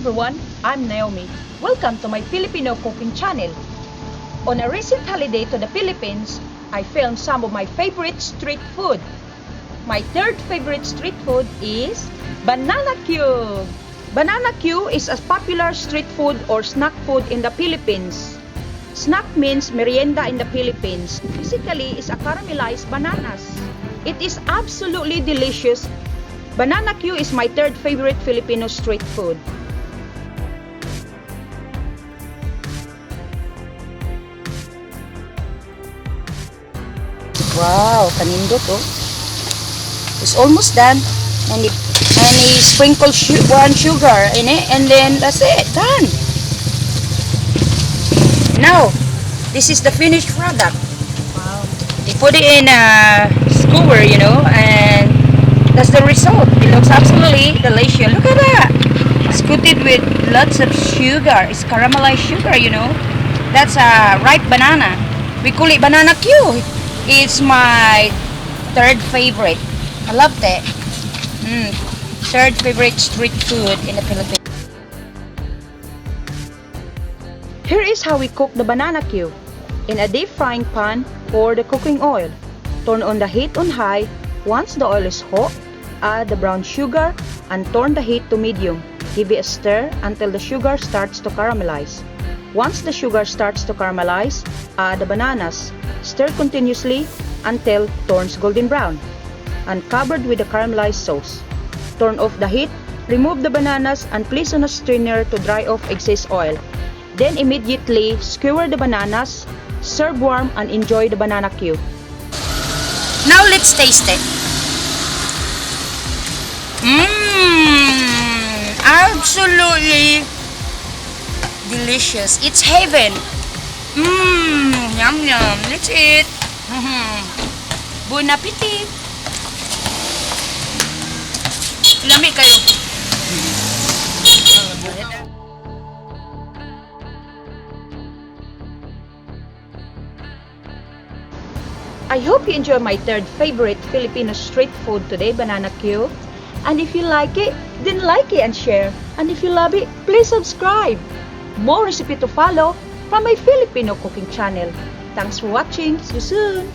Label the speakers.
Speaker 1: everyone, I'm Naomi. Welcome to my Filipino cooking channel. On a recent holiday to the Philippines, I filmed some of my favorite street food. My third favorite street food is banana cue. Banana cue is a popular street food or snack food in the Philippines. Snack means merienda in the Philippines. Basically, it's a caramelized bananas. It is absolutely delicious. Banana cue is my third favorite Filipino street food. Wow, kanindot oh. It's almost done. And he sprinkled brown sugar in it, and then that's it, done. Now, this is the finished product. Wow. They put it in a skewer, and that's the result. It looks absolutely delicious. Look at that. It's coated with lots of sugar. It's caramelized sugar, That's a ripe banana. We call it banana cue. It's my third favorite. I loved it. Third favorite street food in the Philippines. Here is how we cook the banana cue. In a deep frying pan, pour the cooking oil. Turn on the heat on high. Once the oil is hot, add the brown sugar and turn the heat to medium. Give it a stir until the sugar starts to caramelize. Once the sugar starts to caramelize, add the bananas. Stir continuously until turns golden brown and covered with the caramelized sauce. Turn off the heat, remove the bananas and place on a strainer to dry off excess oil. Then immediately skewer the bananas, serve warm and enjoy the banana cue. Now let's taste it. Absolutely delicious. It's heaven. Yum yum. Let's eat. Bon appetit. Lami kayo. I hope you enjoy my third favorite Filipino street food today, banana cue. And if you like it, then like it and share. And if you love it, please subscribe. More recipe to follow from my Filipino cooking channel. Thanks for watching. See you soon.